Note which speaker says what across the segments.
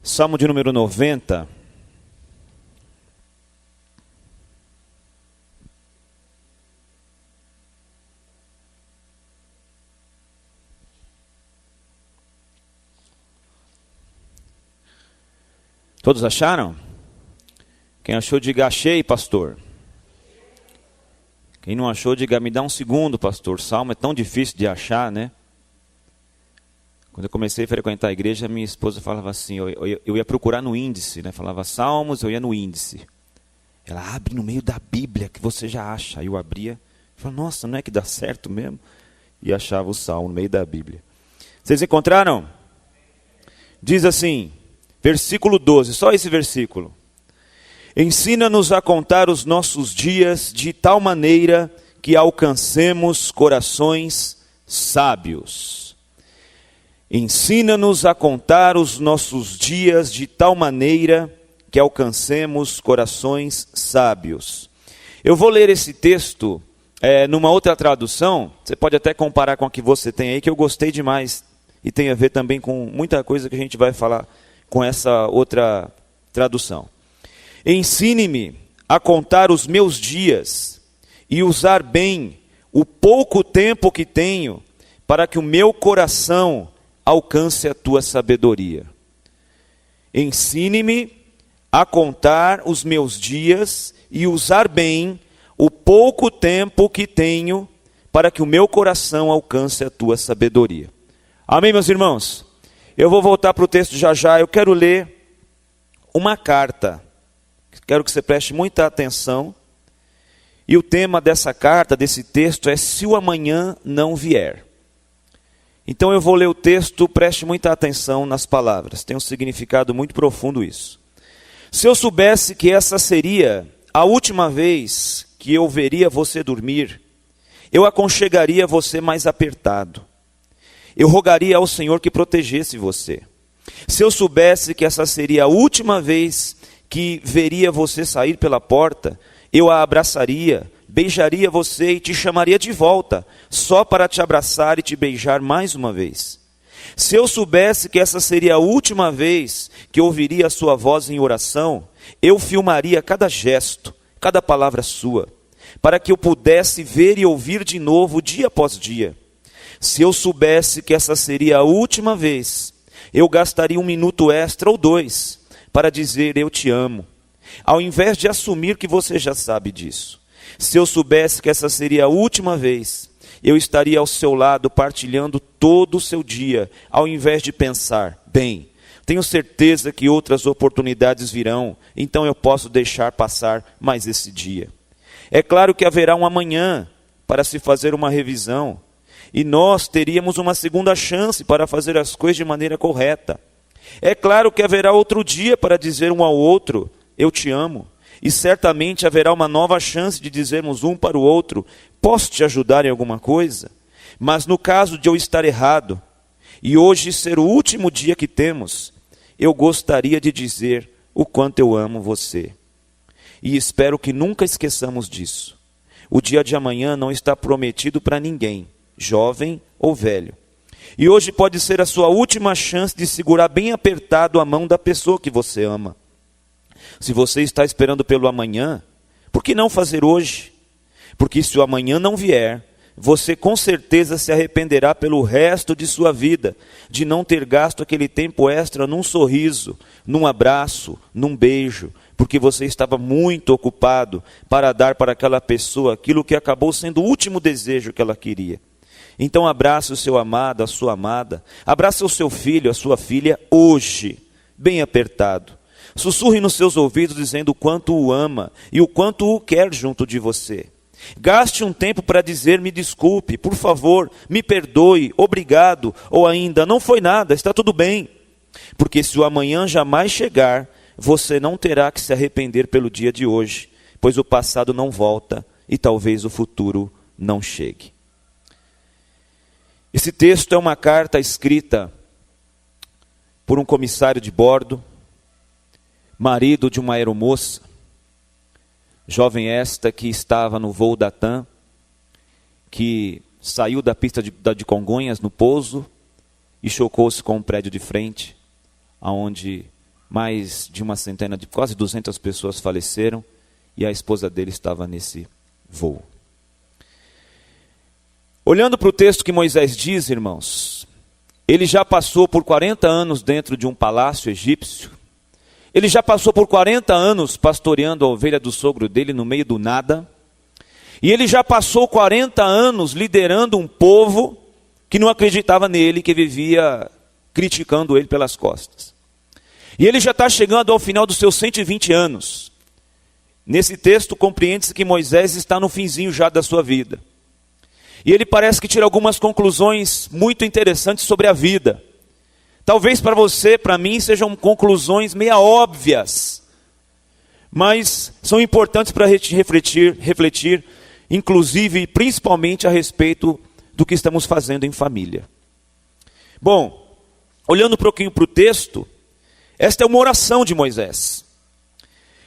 Speaker 1: Salmo de número 90. Todos acharam? Quem achou, diga achei, pastor. Quem não achou, diga me dá um segundo, pastor. Salmo é tão difícil de achar, né? Quando eu comecei a frequentar a igreja, minha esposa falava assim, eu ia procurar no índice, né? Falava Salmos, eu ia no índice. Ela abre no meio da Bíblia que você já acha. Aí eu abria, falava, nossa, não é que dá certo mesmo? E achava o Salmo no meio da Bíblia. Vocês encontraram? Diz assim, versículo 12, só esse versículo. Ensina-nos a contar os nossos dias de tal maneira que alcancemos corações sábios. Ensina-nos a contar os nossos dias de tal maneira que alcancemos corações sábios. Eu vou ler esse texto numa outra tradução, você pode até comparar com a que você tem aí, que eu gostei demais, e tem a ver também com muita coisa que a gente vai falar com essa outra tradução. Ensine-me a contar os meus dias e usar bem o pouco tempo que tenho, para que o meu coração alcance a tua sabedoria. Ensine-me a contar os meus dias e usar bem o pouco tempo que tenho, para que o meu coração alcance a tua sabedoria. Amém, meus irmãos? Eu vou voltar para o texto já já. Eu quero ler uma carta. Quero que você preste muita atenção. E o tema dessa carta, desse texto, é se o amanhã não vier. Então eu vou ler o texto, preste muita atenção nas palavras. Tem um significado muito profundo isso. Se eu soubesse que essa seria a última vez que eu veria você dormir, eu aconchegaria você mais apertado. Eu rogaria ao Senhor que protegesse você. Se eu soubesse que essa seria a última vez que veria você sair pela porta, eu a abraçaria, beijaria você e te chamaria de volta, só para te abraçar e te beijar mais uma vez. Se eu soubesse que essa seria a última vez que ouviria a sua voz em oração, eu filmaria cada gesto, cada palavra sua, para que eu pudesse ver e ouvir de novo dia após dia. Se eu soubesse que essa seria a última vez, eu gastaria 1 minuto extra ou 2 para dizer eu te amo, ao invés de assumir que você já sabe disso. Se eu soubesse que essa seria a última vez, eu estaria ao seu lado partilhando todo o seu dia, ao invés de pensar, bem, tenho certeza que outras oportunidades virão, então eu posso deixar passar mais esse dia. É claro que haverá um amanhã para se fazer uma revisão, e nós teríamos uma segunda chance para fazer as coisas de maneira correta. É claro que haverá outro dia para dizer um ao outro, eu te amo. E certamente haverá uma nova chance de dizermos um para o outro, posso te ajudar em alguma coisa? Mas no caso de eu estar errado, e hoje ser o último dia que temos, eu gostaria de dizer o quanto eu amo você. E espero que nunca esqueçamos disso. O dia de amanhã não está prometido para ninguém, jovem ou velho. E hoje pode ser a sua última chance de segurar bem apertado a mão da pessoa que você ama. Se você está esperando pelo amanhã, por que não fazer hoje? Porque se o amanhã não vier, você com certeza se arrependerá pelo resto de sua vida, de não ter gasto aquele tempo extra num sorriso, num abraço, num beijo, porque você estava muito ocupado para dar para aquela pessoa aquilo que acabou sendo o último desejo que ela queria. Então abrace o seu amado, a sua amada, abrace o seu filho, a sua filha, hoje, bem apertado. Sussurre nos seus ouvidos dizendo o quanto o ama e o quanto o quer junto de você. Gaste um tempo para dizer me desculpe, por favor, me perdoe, obrigado, ou ainda não foi nada, está tudo bem. Porque se o amanhã jamais chegar, você não terá que se arrepender pelo dia de hoje, pois o passado não volta e talvez o futuro não chegue. Esse texto é uma carta escrita por um comissário de bordo, marido de uma aeromoça, Jovem esta que estava no voo da TAM, que saiu da pista de Congonhas, no pouso, e chocou-se com um prédio de frente, onde mais de uma centena, de quase 200 pessoas faleceram, e a esposa dele estava nesse voo. Olhando para o texto que Moisés diz, irmãos, ele já passou por 40 anos dentro de um palácio egípcio, ele já passou por 40 anos pastoreando a ovelha do sogro dele no meio do nada, e ele já passou 40 anos liderando um povo que não acreditava nele, que vivia criticando ele pelas costas. E ele já está chegando ao final dos seus 120 anos. Nesse texto compreende-se que Moisés está no finzinho já da sua vida. E ele parece que tira algumas conclusões muito interessantes sobre a vida. Talvez para você, para mim, sejam conclusões meio óbvias, mas são importantes para refletir, inclusive e principalmente a respeito do que estamos fazendo em família. Bom, olhando um pouquinho para o texto, esta é uma oração de Moisés.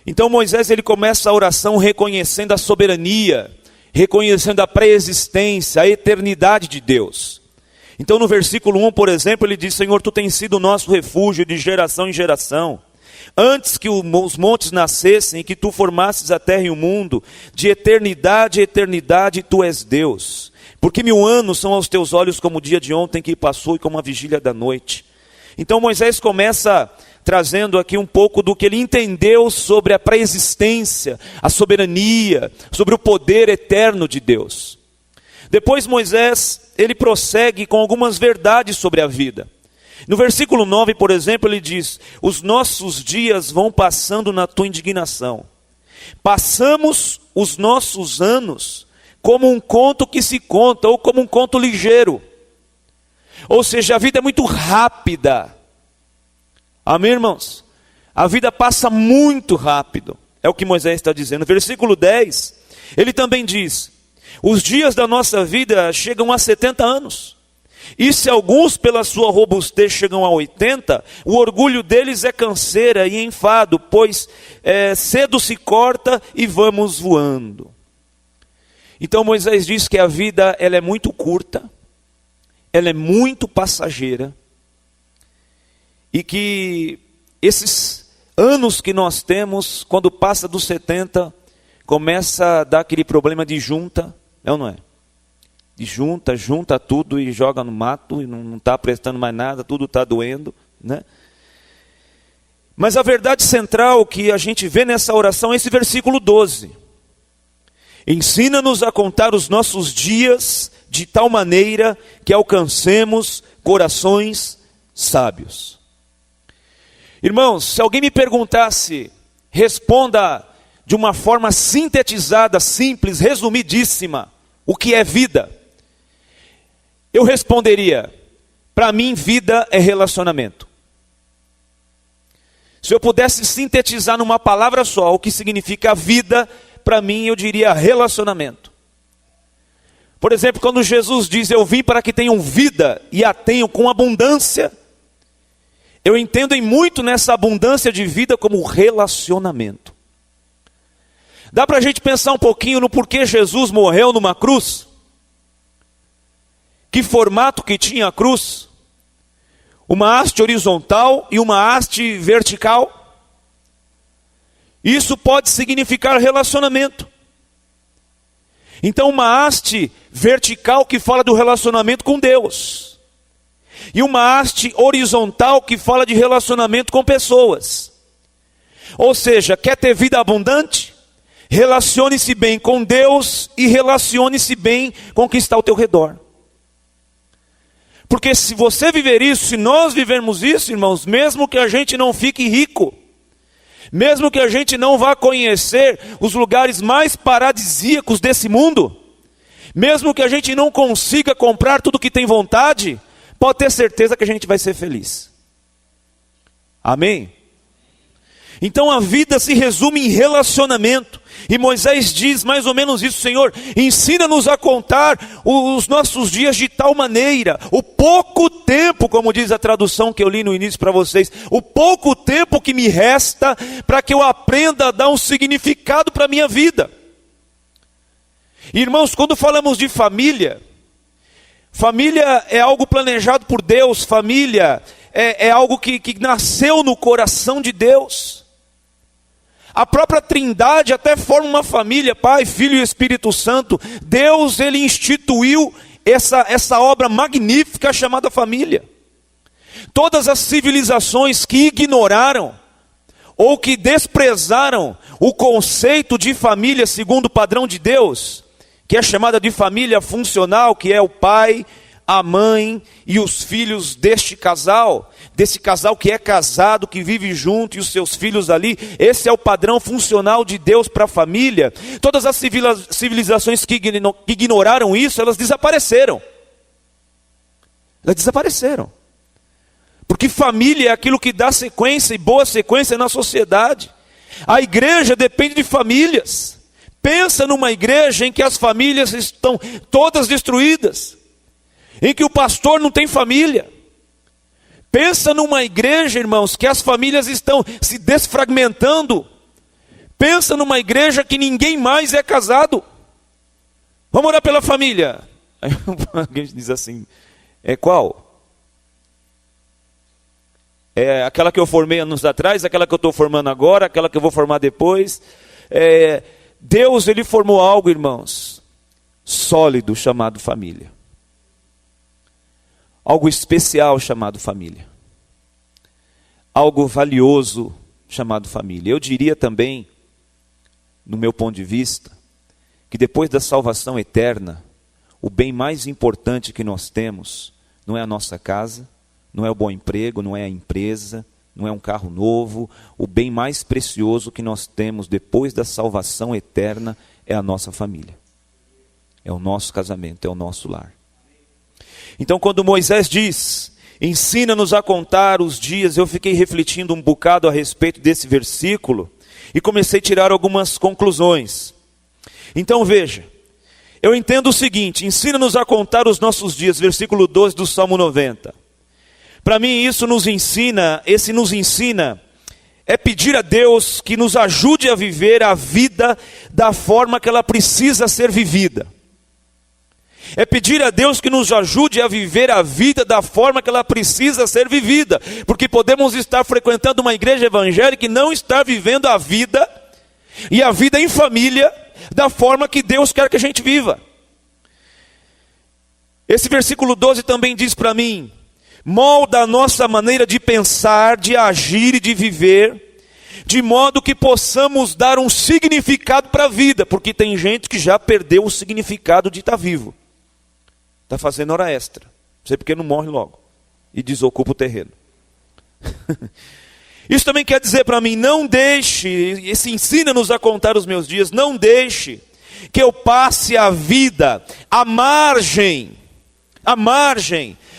Speaker 1: Então Moisés ele começa a oração reconhecendo a soberania, reconhecendo a pré-existência, a eternidade de Deus. Então no versículo 1, por exemplo, ele diz: Senhor, Tu tens sido o nosso refúgio de geração em geração. Antes que os montes nascessem e que Tu formasses a terra e o mundo, de eternidade a eternidade Tu és Deus. Porque 1000 anos são aos Teus olhos como o dia de ontem que passou e como a vigília da noite. Então Moisés começa trazendo aqui um pouco do que ele entendeu sobre a pré-existência, a soberania, sobre o poder eterno de Deus. Depois Moisés, ele prossegue com algumas verdades sobre a vida. No versículo 9, por exemplo, ele diz: os nossos dias vão passando na tua indignação. Passamos os nossos anos como um conto que se conta, ou como um conto ligeiro. Ou seja, a vida é muito rápida. Amém, irmãos? A vida passa muito rápido. É o que Moisés está dizendo. No versículo 10, ele também diz: os dias da nossa vida chegam a 70 anos. E se alguns pela sua robustez chegam a 80, o orgulho deles é canseira e enfado, pois cedo se corta e vamos voando. Então Moisés diz que a vida ela é muito curta, ela é muito passageira, e que esses anos que nós temos, quando passa dos 70, começa a dar aquele problema de junta, é ou não é? De junta tudo e joga no mato, e não está prestando mais nada, tudo está doendo, né? Mas a verdade central que a gente vê nessa oração é esse versículo 12. Ensina-nos a contar os nossos dias de tal maneira que alcancemos corações sábios. Irmãos, se alguém me perguntasse, responda de uma forma sintetizada, simples, resumidíssima, o que é vida? Eu responderia: para mim vida é relacionamento. Se eu pudesse sintetizar numa palavra só o que significa vida, para mim eu diria relacionamento. Por exemplo, quando Jesus diz: eu vim para que tenham vida e a tenham com abundância, eu entendo muito nessa abundância de vida como relacionamento. Dá para a gente pensar um pouquinho no porquê Jesus morreu numa cruz? Que formato que tinha a cruz? Uma haste horizontal e uma haste vertical? Isso pode significar relacionamento. Então uma haste vertical que fala do relacionamento com Deus. E uma haste horizontal que fala de relacionamento com pessoas. Ou seja, quer ter vida abundante? Relacione-se bem com Deus e relacione-se bem com o que está ao teu redor. Porque se você viver isso, se nós vivermos isso, irmãos, mesmo que a gente não fique rico, mesmo que a gente não vá conhecer os lugares mais paradisíacos desse mundo, mesmo que a gente não consiga comprar tudo que tem vontade, pode ter certeza que a gente vai ser feliz. Amém? Então a vida se resume em relacionamento. E Moisés diz mais ou menos isso: Senhor, ensina-nos a contar os nossos dias de tal maneira, o pouco tempo, como diz a tradução que eu li no início para vocês, o pouco tempo que me resta para que eu aprenda a dar um significado para a minha vida. Irmãos, quando falamos de família, família é algo planejado por Deus, família é algo que nasceu no coração de Deus. A própria Trindade até forma uma família, Pai, Filho e Espírito Santo. Deus, Ele instituiu essa obra magnífica chamada família. Todas as civilizações que ignoraram ou que desprezaram o conceito de família segundo o padrão de Deus, que é chamada de família funcional, que é o pai, a mãe e os filhos desse casal que é casado, que vive junto, e os seus filhos ali. Esse é o padrão funcional de Deus para a família. Todas as civilizações que ignoraram isso, elas desapareceram. Elas desapareceram. Porque família é aquilo que dá sequência, e boa sequência na sociedade. A igreja depende de famílias. Pensa numa igreja em que as famílias estão todas destruídas, em que o pastor não tem família. Pensa numa igreja, irmãos, que as famílias estão se desfragmentando. Pensa numa igreja que ninguém mais é casado. Vamos orar pela família. Aí alguém diz assim, qual? É aquela que eu formei anos atrás, aquela que eu estou formando agora, aquela que eu vou formar depois. Deus, Ele formou algo, irmãos, sólido, chamado família. Algo especial chamado família. Algo valioso chamado família. Eu diria também, no meu ponto de vista, que depois da salvação eterna, o bem mais importante que nós temos não é a nossa casa, não é o bom emprego, não é a empresa, não é um carro novo. O bem mais precioso que nós temos depois da salvação eterna é a nossa família. É o nosso casamento, é o nosso lar. Então, quando Moisés diz, ensina-nos a contar os dias, eu fiquei refletindo um bocado a respeito desse versículo e comecei a tirar algumas conclusões. Então veja, eu entendo o seguinte: ensina-nos a contar os nossos dias, versículo 12 do Salmo 90. Para mim isso nos ensina, é pedir a Deus que nos ajude a viver a vida da forma que ela precisa ser vivida. É pedir a Deus que nos ajude a viver a vida da forma que ela precisa ser vivida. Porque podemos estar frequentando uma igreja evangélica e não estar vivendo a vida, e a vida em família, da forma que Deus quer que a gente viva. Esse versículo 12 também diz para mim, molda a nossa maneira de pensar, de agir e de viver, de modo que possamos dar um significado para a vida. Porque tem gente que já perdeu o significado de estar vivo. Está fazendo hora extra. Não sei porque não morre logo. E desocupa o terreno. Isso também quer dizer para mim, não deixe, esse ensina-nos a contar os meus dias, não deixe que eu passe a vida à margem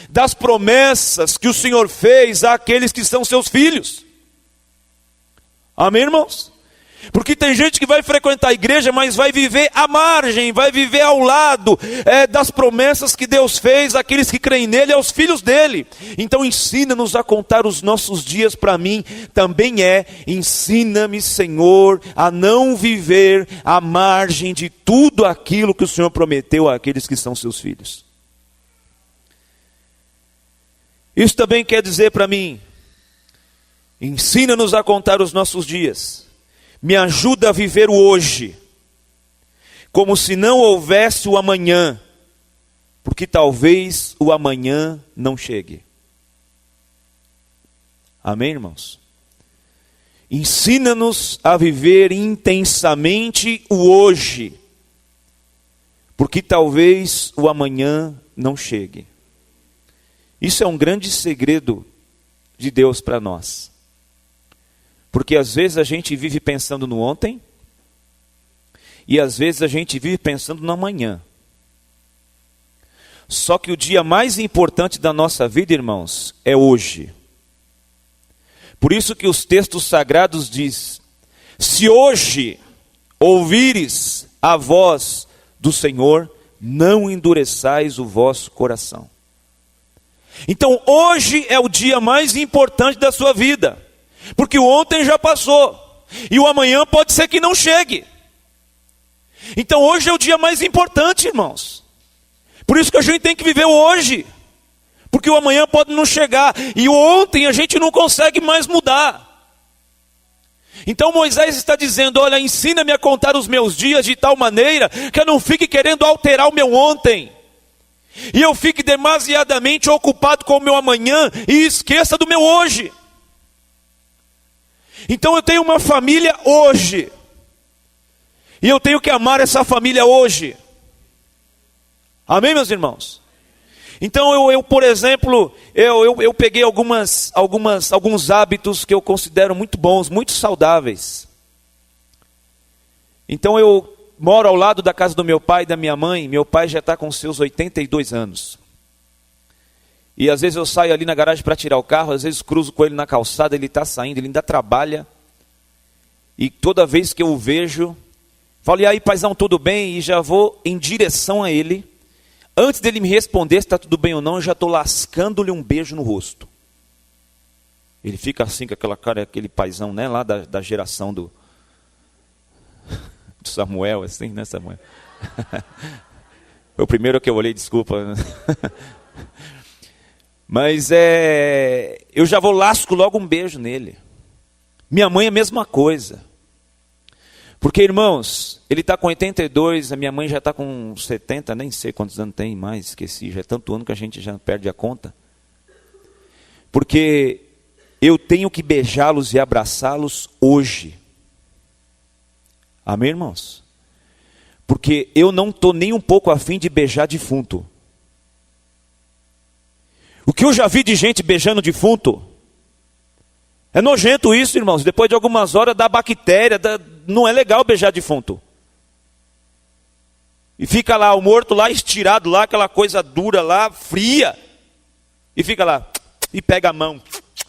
Speaker 1: das promessas que o Senhor fez àqueles que são seus filhos. Amém, irmãos? Porque tem gente que vai frequentar a igreja, mas vai viver à margem, vai viver ao lado das promessas que Deus fez àqueles que creem nele, aos filhos dele. Então ensina-nos a contar os nossos dias. Para mim também ensina-me, Senhor, a não viver à margem de tudo aquilo que o Senhor prometeu àqueles que são seus filhos. Isso também quer dizer para mim, ensina-nos a contar os nossos dias. Me ajuda a viver o hoje, como se não houvesse o amanhã, porque talvez o amanhã não chegue. Amém, irmãos? Ensina-nos a viver intensamente o hoje, porque talvez o amanhã não chegue. Isso é um grande segredo de Deus para nós. Porque às vezes a gente vive pensando no ontem, e às vezes a gente vive pensando no amanhã. Só que o dia mais importante da nossa vida, irmãos, é hoje. Por isso que os textos sagrados dizem, se hoje ouvires a voz do Senhor, não endureçais o vosso coração. Então hoje é o dia mais importante da sua vida, porque o ontem já passou, e o amanhã pode ser que não chegue. Então hoje é o dia mais importante, irmãos. Por isso que a gente tem que viver o hoje, porque o amanhã pode não chegar, e o ontem a gente não consegue mais mudar. Então Moisés está dizendo, olha, ensina-me a contar os meus dias de tal maneira que eu não fique querendo alterar o meu ontem, e eu fique demasiadamente ocupado com o meu amanhã e esqueça do meu hoje. Então eu tenho uma família hoje, e eu tenho que amar essa família hoje. Amém, meus irmãos? Então eu por exemplo, eu peguei alguns hábitos que eu considero muito bons, muito saudáveis. Então eu moro ao lado da casa do meu pai e da minha mãe. Meu pai já está com seus 82 anos. E às vezes eu saio ali na garagem para tirar o carro, às vezes cruzo com ele na calçada, ele está saindo, ele ainda trabalha. E toda vez que eu o vejo, falo, e aí paizão, tudo bem? E já vou em direção a ele. Antes dele me responder se está tudo bem ou não, eu já estou lascando-lhe um beijo no rosto. Ele fica assim com aquela cara, aquele paizão, né, lá da geração do Samuel, assim, né, Samuel? Foi o primeiro que eu olhei, desculpa. Mas eu já vou lasco logo um beijo nele. Minha mãe é a mesma coisa. Porque, irmãos, ele está com 82, a minha mãe já está com 70, nem sei quantos anos tem mais, esqueci, já é tanto ano que a gente já perde a conta. Porque eu tenho que beijá-los e abraçá-los hoje. Amém, irmãos? Porque eu não estou nem um pouco afim de beijar defunto. O que eu já vi de gente beijando defunto, é nojento isso, irmãos. Depois de algumas horas dá bactéria, não é legal beijar defunto. E fica lá o morto lá estirado lá, aquela coisa dura lá, fria. E fica lá, e pega a mão,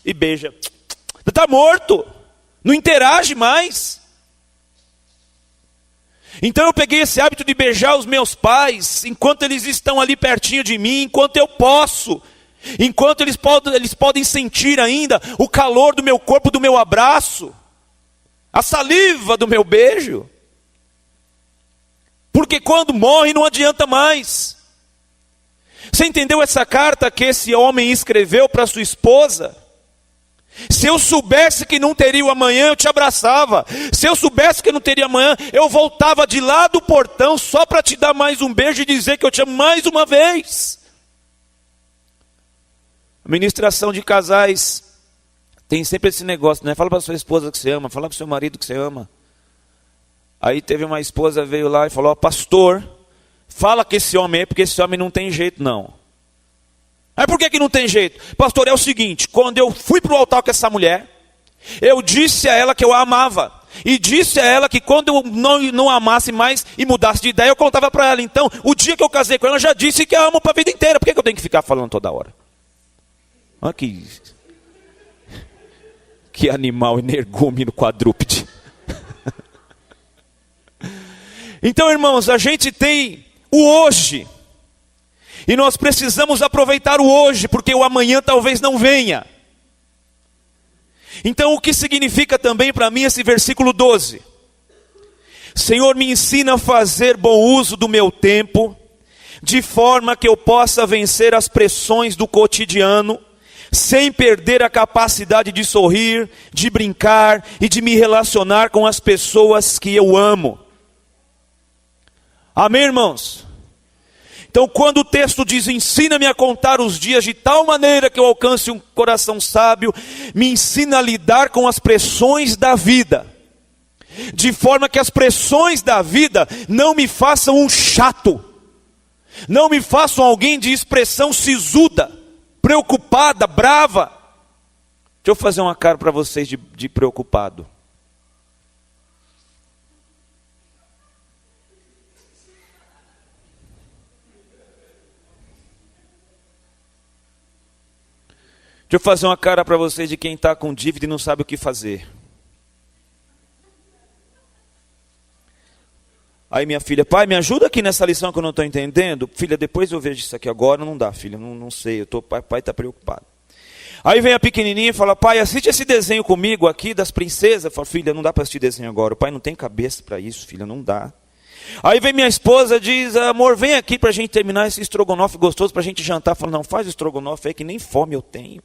Speaker 1: e beija. Está morto, não interage mais. Então eu peguei esse hábito de beijar os meus pais, enquanto eles estão ali pertinho de mim, enquanto eu posso. Enquanto eles podem sentir ainda o calor do meu corpo, do meu abraço, a saliva do meu beijo. Porque quando morre não adianta mais. Você entendeu essa carta que esse homem escreveu para sua esposa? Se eu soubesse que não teria o amanhã, eu te abraçava. Se eu soubesse que não teria amanhã, eu voltava de lá do portão só para te dar mais um beijo e dizer que eu te amo mais uma vez. A ministração de casais tem sempre esse negócio, né? Fala para sua esposa que você ama, fala para o seu marido que você ama. Aí teve uma esposa, veio lá e falou, pastor, fala que esse homem é, porque esse homem não tem jeito não. Aí por que não tem jeito? Pastor, é o seguinte, quando eu fui para o altar com essa mulher, eu disse a ela que eu a amava. E disse a ela que quando eu não amasse mais e mudasse de ideia, eu contava para ela. Então, o dia que eu casei com ela, eu já disse que a amo para a vida inteira. Por que eu tenho que ficar falando toda hora? Olha que animal energúmeno quadrúpede. Então, irmãos, a gente tem o hoje. E nós precisamos aproveitar o hoje, porque o amanhã talvez não venha. Então, o que significa também para mim esse versículo 12? Senhor, me ensina a fazer bom uso do meu tempo, de forma que eu possa vencer as pressões do cotidiano, sem perder a capacidade de sorrir, de brincar e de me relacionar com as pessoas que eu amo. Amém, irmãos? Então, quando o texto diz, ensina-me a contar os dias de tal maneira que eu alcance um coração sábio, me ensina a lidar com as pressões da vida, de forma que as pressões da vida não me façam um chato, não me façam alguém de expressão sisuda, preocupada, brava. Deixa eu fazer uma cara para vocês de preocupado. Deixa eu fazer uma cara para vocês de quem está com dívida e não sabe o que fazer. Aí minha filha, pai, me ajuda aqui nessa lição que eu não estou entendendo. Filha, depois eu vejo isso aqui, agora não dá, filha, não sei, pai está preocupado. Aí vem a pequenininha e fala, pai, assiste esse desenho comigo aqui das princesas. Eu falo, filha, não dá para assistir desenho agora, o pai não tem cabeça para isso, filha, não dá. Aí vem minha esposa e diz, amor, vem aqui para a gente terminar esse estrogonofe gostoso, para a gente jantar. Eu falo, não, faz o estrogonofe aí que nem fome eu tenho.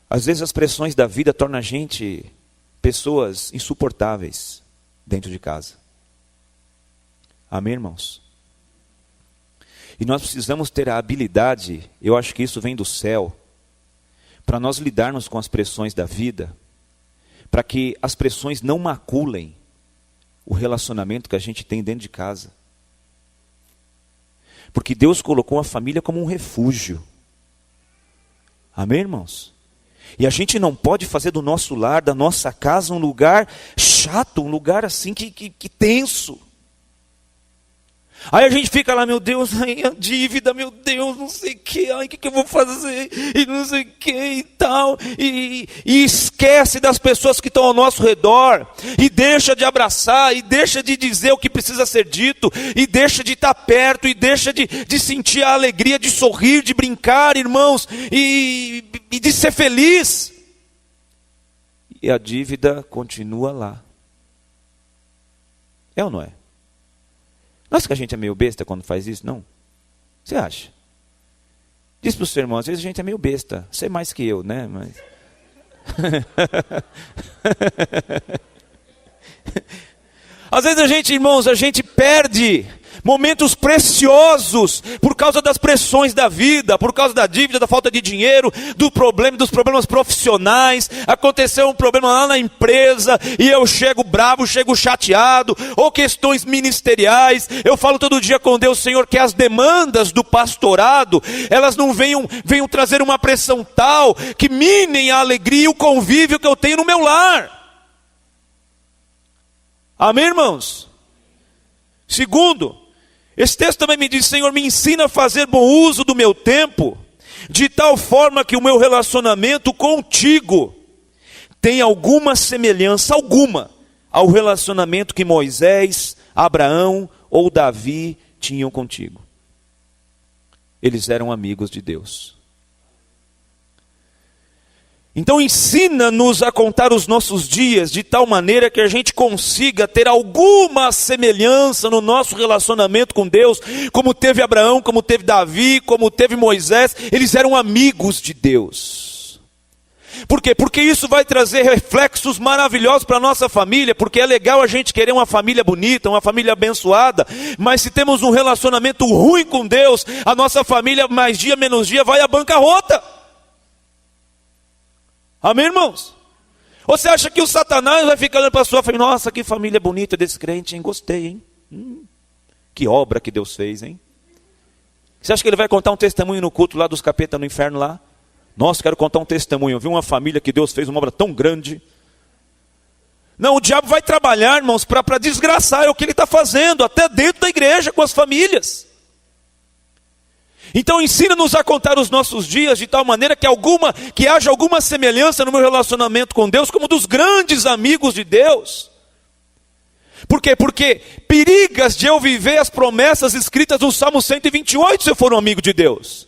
Speaker 1: Às vezes as pressões da vida tornam a gente pessoas insuportáveis dentro de casa. Amém, irmãos? E nós precisamos ter a habilidade, eu acho que isso vem do céu, para nós lidarmos com as pressões da vida, para que as pressões não maculem o relacionamento que a gente tem dentro de casa. Porque Deus colocou a família como um refúgio. Amém, irmãos? E a gente não pode fazer do nosso lar, da nossa casa, um lugar chato, um lugar assim que tenso. Aí a gente fica lá, meu Deus, ai, a dívida, meu Deus, não sei o que, ai, o que eu vou fazer, e não sei o que e tal. E esquece das pessoas que estão ao nosso redor, e deixa de abraçar, e deixa de dizer o que precisa ser dito, e deixa de estar perto, e deixa de sentir a alegria de sorrir, de brincar, irmãos, e de ser feliz. E a dívida continua lá. É ou não é? Não acha que a gente é meio besta quando faz isso? Não? Você acha? Diz para o seu irmão, às vezes a gente é meio besta. Você é mais que eu, né? Mas... às vezes a gente, irmãos, a gente perde momentos preciosos por causa das pressões da vida, por causa da dívida, da falta de dinheiro, dos problemas profissionais. Aconteceu um problema lá na empresa e eu chego bravo, chego chateado, ou questões ministeriais. Eu falo todo dia com Deus, Senhor, que as demandas do pastorado, elas não venham trazer uma pressão tal que minem a alegria e o convívio que eu tenho no meu lar. Amém, irmãos? Segundo, esse texto também me diz, Senhor, me ensina a fazer bom uso do meu tempo, de tal forma que o meu relacionamento contigo tenha alguma semelhança, alguma, ao relacionamento que Moisés, Abraão ou Davi tinham contigo. Eles eram amigos de Deus. Então ensina-nos a contar os nossos dias de tal maneira que a gente consiga ter alguma semelhança no nosso relacionamento com Deus, como teve Abraão, como teve Davi, como teve Moisés. Eles eram amigos de Deus. Por quê? Porque isso vai trazer reflexos maravilhosos para a nossa família, porque é legal a gente querer uma família bonita, uma família abençoada, mas se temos um relacionamento ruim com Deus, a nossa família, mais dia menos dia, vai à bancarrota. Amém, irmãos? Ou você acha que o Satanás vai ficar olhando para a sua família? Nossa, que família bonita desse crente, hein? Gostei, hein? Que obra que Deus fez, hein? Você acha que ele vai contar um testemunho no culto lá dos capetas no inferno lá? Nossa, quero contar um testemunho. Eu vi uma família que Deus fez uma obra tão grande. Não, o diabo vai trabalhar, irmãos, para desgraçar. É o que ele está fazendo, até dentro da igreja, com as famílias. Então ensina-nos a contar os nossos dias de tal maneira que haja alguma semelhança no meu relacionamento com Deus, como dos grandes amigos de Deus. Por quê? Porque perigas de eu viver as promessas escritas no Salmo 128 se eu for um amigo de Deus.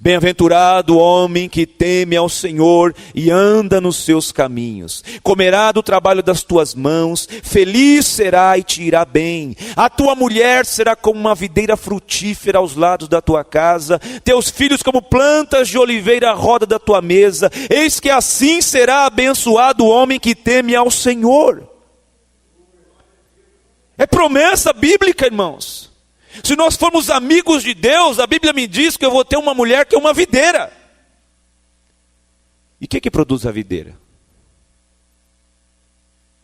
Speaker 1: Bem-aventurado o homem que teme ao Senhor e anda nos seus caminhos. Comerá do trabalho das tuas mãos, feliz será e te irá bem. A tua mulher será como uma videira frutífera aos lados da tua casa, teus filhos como plantas de oliveira à roda da tua mesa. Eis que assim será abençoado o homem que teme ao Senhor. É promessa bíblica, irmãos. Se nós formos amigos de Deus, a Bíblia me diz que eu vou ter uma mulher que é uma videira. E o que produz a videira?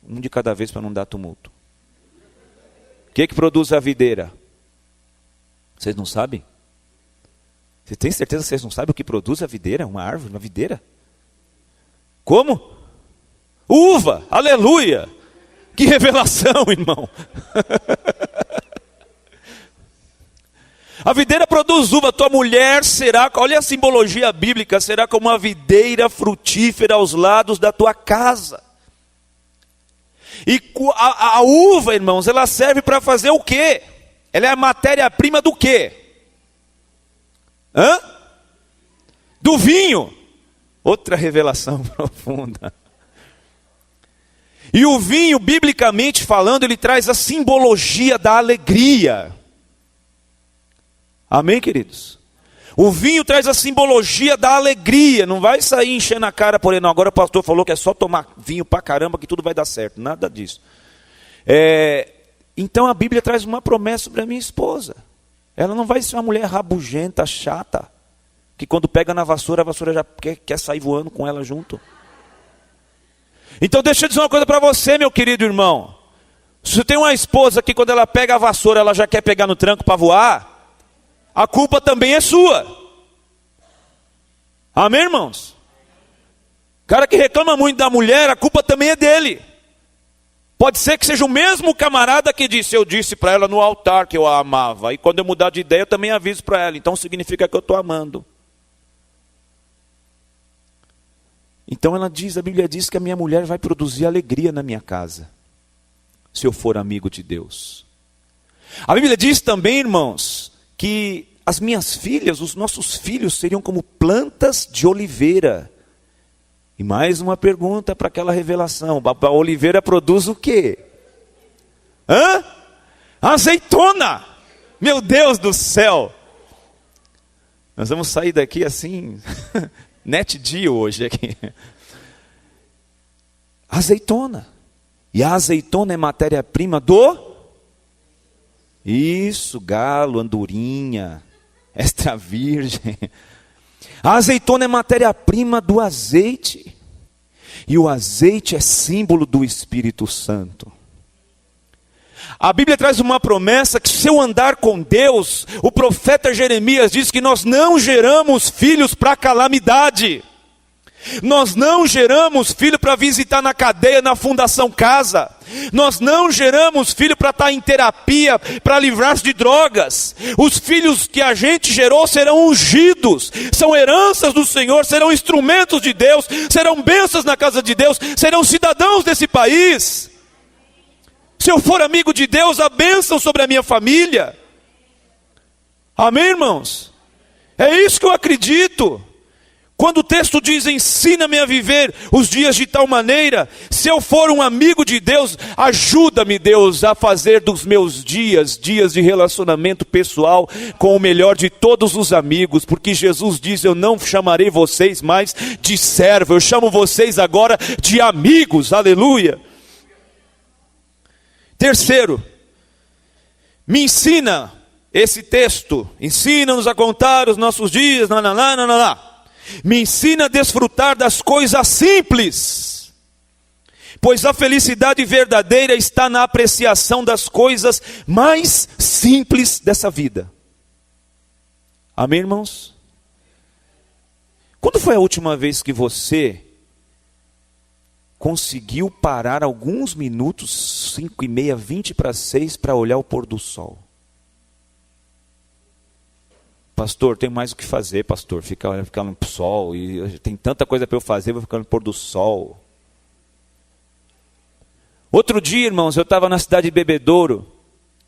Speaker 1: Um de cada vez para não dar tumulto. O que produz a videira? Vocês não sabem? Você tem certeza que vocês não sabem o que produz a videira? Uma árvore, uma videira? Como? Uva, aleluia! Que revelação, irmão! A videira produz uva, tua mulher será, olha a simbologia bíblica, será como uma videira frutífera aos lados da tua casa. E a uva, irmãos, ela serve para fazer o quê? Ela é a matéria-prima do quê? Do vinho. Outra revelação profunda. E o vinho, biblicamente falando, ele traz a simbologia da alegria. Amém, queridos? O vinho traz a simbologia da alegria. Não vai sair enchendo a cara por ele, não. Agora o pastor falou que é só tomar vinho pra caramba que tudo vai dar certo. Nada disso. Então a Bíblia traz uma promessa para a minha esposa. Ela não vai ser uma mulher rabugenta, chata, que quando pega na vassoura, a vassoura já quer sair voando com ela junto. Então deixa eu dizer uma coisa para você, meu querido irmão. Se você tem uma esposa que quando ela pega a vassoura, ela já quer pegar no tranco para voar, a culpa também é sua. Amém, irmãos? O cara que reclama muito da mulher, a culpa também é dele. Pode ser que seja o mesmo camarada que disse, eu disse para ela no altar que eu a amava. E quando eu mudar de ideia, eu também aviso para ela. Então significa que eu estou amando. Então ela diz, a Bíblia diz que a minha mulher vai produzir alegria na minha casa, se eu for amigo de Deus. A Bíblia diz também, irmãos, que as minhas filhas, os nossos filhos seriam como plantas de oliveira. E mais uma pergunta para aquela revelação, a oliveira produz o quê? Azeitona! Meu Deus do céu! Nós vamos sair daqui assim... Net dia hoje aqui. Azeitona. E a azeitona é matéria-prima do... Isso, galo, andorinha, extra virgem. A azeitona é matéria-prima do azeite. E o azeite é símbolo do Espírito Santo. A Bíblia traz uma promessa que se eu andar com Deus, o profeta Jeremias diz que nós não geramos filhos para calamidade. Nós não geramos filho para visitar na cadeia, na Fundação Casa. Nós não geramos filho para estar em terapia, para livrar-se de drogas. Os filhos que a gente gerou serão ungidos, são heranças do Senhor, serão instrumentos de Deus, serão bênçãos na casa de Deus, serão cidadãos desse país. Se eu for amigo de Deus, a bênção sobre a minha família. Amém, irmãos? É isso que eu acredito. Quando o texto diz, ensina-me a viver os dias de tal maneira, se eu for um amigo de Deus, ajuda-me, Deus, a fazer dos meus dias de relacionamento pessoal com o melhor de todos os amigos, porque Jesus diz, eu não chamarei vocês mais de servo, eu chamo vocês agora de amigos, aleluia. Terceiro, me ensina esse texto, ensina-nos a contar os nossos dias, me ensina a desfrutar das coisas simples, pois a felicidade verdadeira está na apreciação das coisas mais simples dessa vida. Amém, irmãos? Quando foi a última vez que você conseguiu parar alguns minutos, 5:30, 5:20, para olhar o pôr do sol? Pastor, tem mais o que fazer, pastor, ficar no sol, e tem tanta coisa para eu fazer, vou ficar no pôr do sol. Outro dia, irmãos, eu estava na cidade de Bebedouro,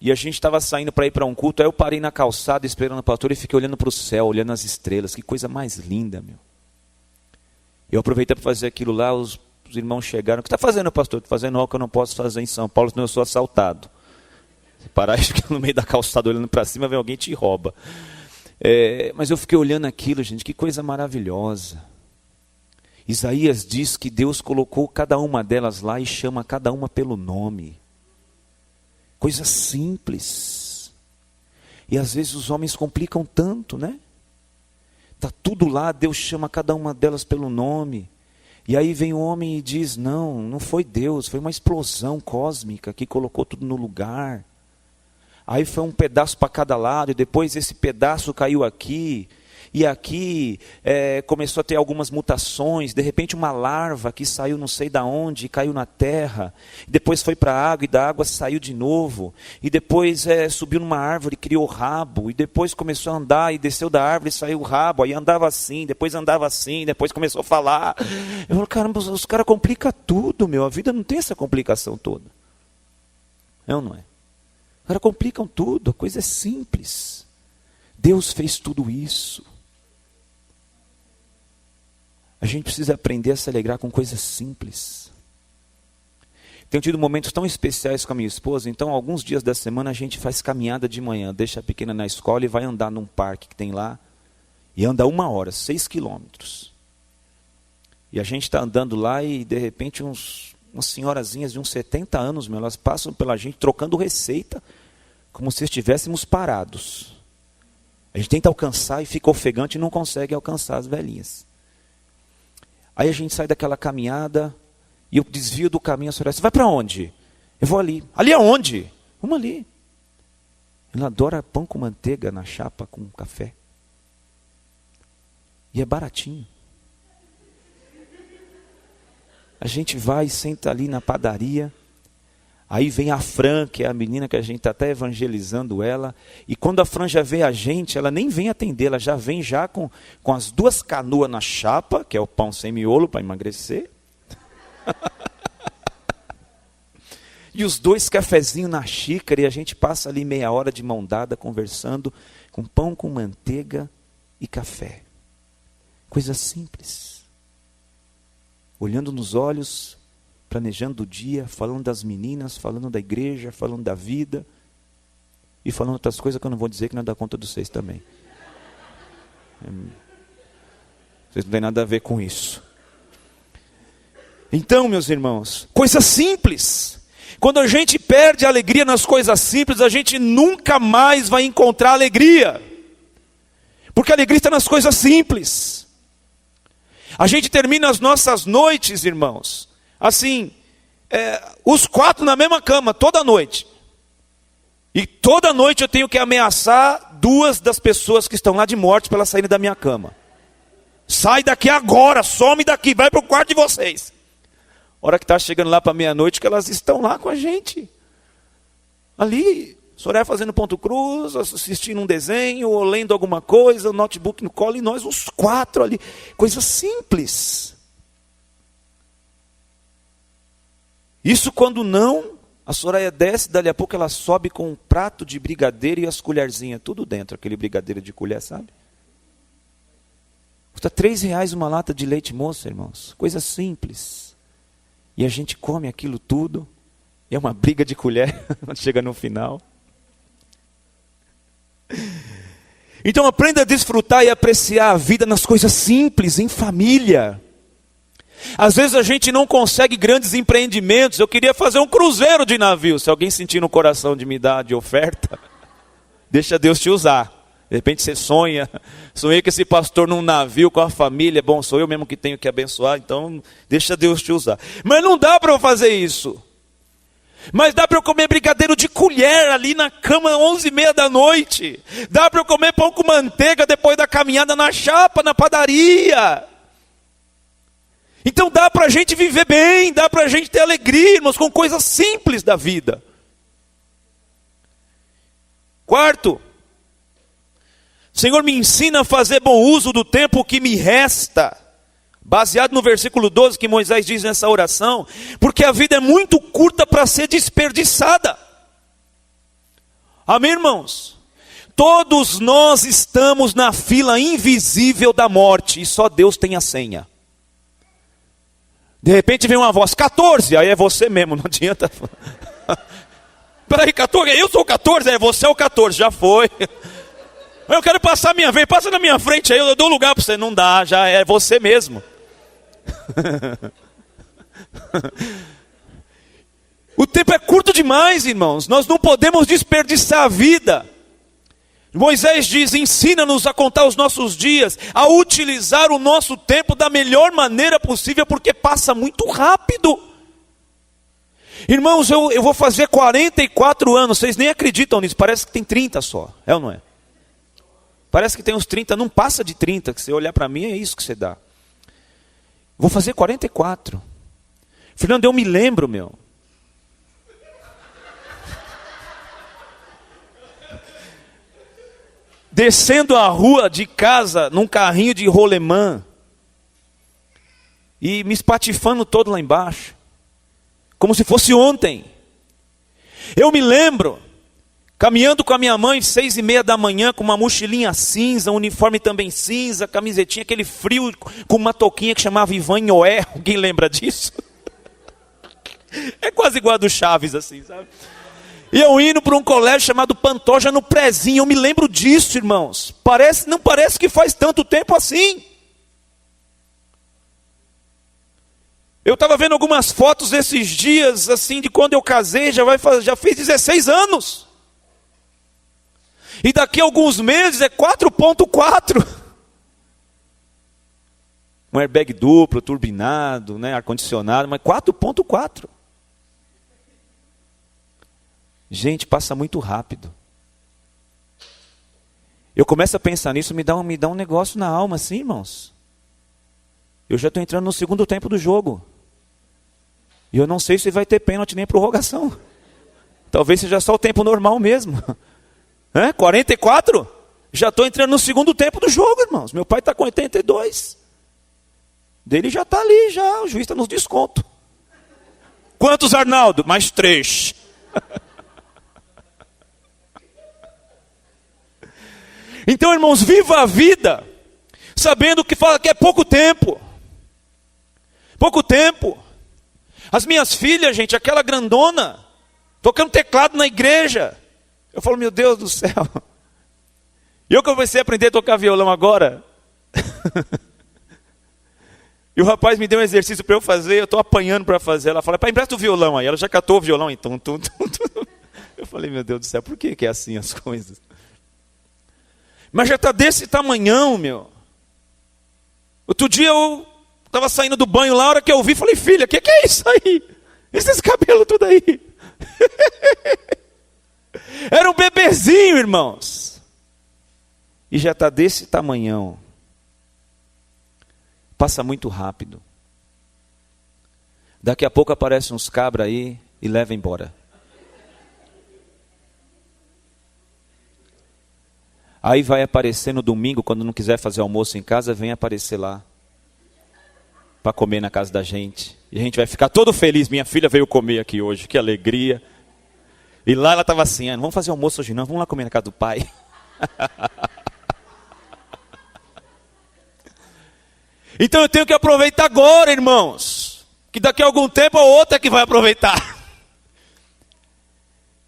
Speaker 1: e a gente estava saindo para ir para um culto, aí eu parei na calçada esperando o pastor, e fiquei olhando para o céu, olhando as estrelas, que coisa mais linda, meu. Eu aproveitei para fazer aquilo lá, os irmãos chegaram, o que está fazendo, pastor? Estou fazendo algo que eu não posso fazer em São Paulo, senão eu sou assaltado. Se parar e ficar no meio da calçada olhando para cima, vem alguém e te rouba. Mas eu fiquei olhando aquilo, gente, que coisa maravilhosa. Isaías diz que Deus colocou cada uma delas lá e chama cada uma pelo nome. Coisa simples. E às vezes os homens complicam tanto, né? Está tudo lá, Deus chama cada uma delas pelo nome. E aí vem o homem e diz, não foi Deus, foi uma explosão cósmica que colocou tudo no lugar. Aí foi um pedaço para cada lado, e depois esse pedaço caiu aqui. e aqui começou a ter algumas mutações, de repente uma larva que saiu não sei da onde, caiu na terra, depois foi para a água e da água saiu de novo, e depois subiu numa árvore, criou rabo, e depois começou a andar e desceu da árvore e saiu o rabo, aí andava assim, depois começou a falar. Eu falo, caramba, os caras complicam tudo, a vida não tem essa complicação toda. É ou não é? Os caras complicam tudo, a coisa é simples. Deus fez tudo isso. A gente precisa aprender a se alegrar com coisas simples. Tenho tido momentos tão especiais com a minha esposa, então alguns dias da semana a gente faz caminhada de manhã, deixa a pequena na escola e vai andar num parque que tem lá, e anda 1 hora, 6 quilômetros. E a gente está andando lá e de repente umas senhorazinhas de uns 70 anos, elas passam pela gente trocando receita, como se estivéssemos parados. A gente tenta alcançar e fica ofegante e não consegue alcançar as velhinhas. Aí a gente sai daquela caminhada e eu desvio do caminho. A senhora diz, você vai para onde? Eu vou ali. Ali aonde? Vamos ali. Ela adora pão com manteiga na chapa com café. E é baratinho. A gente vai e senta ali na padaria. Aí vem a Fran, que é a menina que a gente está até evangelizando ela. E quando a Fran já vê a gente, ela nem vem atender, ela já vem já com as 2 canoas na chapa, que é o pão sem miolo para emagrecer. E os 2 cafezinhos na xícara, e a gente passa ali meia hora de mão dada, conversando, com pão com manteiga e café. Coisa simples. Olhando nos olhos, planejando o dia, falando das meninas, falando da igreja, falando da vida, e falando outras coisas que eu não vou dizer que não dá conta de vocês também. Vocês não têm nada a ver com isso. Então, meus irmãos, coisas simples. Quando a gente perde a alegria nas coisas simples, a gente nunca mais vai encontrar alegria. Porque a alegria está nas coisas simples. A gente termina as nossas noites, irmãos, assim, os 4 na mesma cama, toda noite. E toda noite eu tenho que ameaçar 2 das pessoas que estão lá de morte para elas saírem da minha cama. Sai daqui agora, some daqui, vai para o quarto de vocês. Hora que está chegando lá para meia-noite, que elas estão lá com a gente. Ali, Soraya fazendo ponto cruz, assistindo um desenho, ou lendo alguma coisa, o notebook no colo, e nós os 4 ali. Coisa simples. Isso quando não, a Soraya desce, dali a pouco ela sobe com um prato de brigadeiro e as colherzinhas, tudo dentro, aquele brigadeiro de colher, sabe? Custa R$3 uma lata de leite moça, irmãos. Coisa simples. E a gente come aquilo tudo, e é uma briga de colher, quando chega no final. Então aprenda a desfrutar e apreciar a vida nas coisas simples, em família. Às vezes a gente não consegue grandes empreendimentos. Eu queria fazer um cruzeiro de navio. Se alguém sentir no coração de me dar de oferta, deixa Deus te usar. De repente você sonhei com esse pastor num navio com a família. Bom, sou eu mesmo que tenho que abençoar, então deixa Deus te usar. Mas não dá para eu fazer isso. Mas dá para eu comer brigadeiro de colher ali na cama 11h30 da noite. Dá para eu comer pão com manteiga depois da caminhada na chapa, na padaria. Então dá para a gente viver bem, dá para a gente ter alegria, irmãos, com coisas simples da vida. 4, Senhor, me ensina a fazer bom uso do tempo que me resta. Baseado no versículo 12 que Moisés diz nessa oração, porque a vida é muito curta para ser desperdiçada. Amém, irmãos? Todos nós estamos na fila invisível da morte e só Deus tem a senha. De repente vem uma voz, 14, aí é você mesmo, não adianta. Peraí, 14, eu sou o 14, você é o 14, já foi. Eu quero passar a minha vez, passa na minha frente aí, eu dou lugar para você. Não dá, já é você mesmo. O tempo é curto demais, irmãos. Nós não podemos desperdiçar a vida. Moisés diz, ensina-nos a contar os nossos dias, a utilizar o nosso tempo da melhor maneira possível, porque passa muito rápido. Irmãos, eu vou fazer 44 anos, vocês nem acreditam nisso, parece que tem 30 só, é ou não é? Parece que tem uns 30, não passa de 30, que você olhar para mim é isso que você dá. Vou fazer 44. Fernando, eu me lembro, meu. Descendo a rua de casa num carrinho de rolemã e me espatifando todo lá embaixo, como se fosse ontem. Eu me lembro caminhando com a minha mãe 6:30 da manhã com uma mochilinha cinza, um uniforme também cinza, camisetinha, aquele frio, com uma touquinha que chamava Ivan Noé. Alguém lembra disso? É quase igual a do Chaves, assim, sabe? E eu indo para um colégio chamado Pantoja no Prezinho. Eu me lembro disso, irmãos. Não parece que faz tanto tempo assim. Eu estava vendo algumas fotos esses dias, assim, de quando eu casei, já fez 16 anos. E daqui a alguns meses é 4.4. Um airbag duplo, turbinado, né, ar-condicionado, mas 4.4. Gente, passa muito rápido. Eu começo a pensar nisso, me dá um negócio na alma, assim, irmãos. Eu já estou entrando no segundo tempo do jogo. E eu não sei se vai ter pênalti nem prorrogação. Talvez seja só o tempo normal mesmo. 44? Já estou entrando no segundo tempo do jogo, irmãos. Meu pai está com 82. Dele já está ali, já. O juiz está nos desconto. Quantos, Arnaldo? Mais 3. Então, irmãos, viva a vida, sabendo que fala que é pouco tempo. Pouco tempo. As minhas filhas, gente, aquela grandona, tocando teclado na igreja. Eu falo, meu Deus do céu. E eu comecei a aprender a tocar violão agora. E o rapaz me deu um exercício para eu fazer, eu estou apanhando para fazer. Ela fala, pai, empresta o violão aí. Ela já catou o violão, então. Eu falei, meu Deus do céu, por que é assim as coisas? Mas já está desse tamanhão, meu. Outro dia eu estava saindo do banho lá, a hora que eu vi, falei, filha, o que é isso aí? Esses cabelos tudo aí. Era um bebezinho, irmãos. E já está desse tamanhão. Passa muito rápido. Daqui a pouco aparecem uns cabras aí e leva embora. Aí vai aparecer no domingo, quando não quiser fazer almoço em casa, vem aparecer lá. Para comer na casa da gente. E a gente vai ficar todo feliz. Minha filha veio comer aqui hoje, que alegria. E lá ela estava assim, não vamos fazer almoço hoje não, vamos lá comer na casa do pai. Então eu tenho que aproveitar agora, irmãos. Que daqui a algum tempo a outra é que vai aproveitar.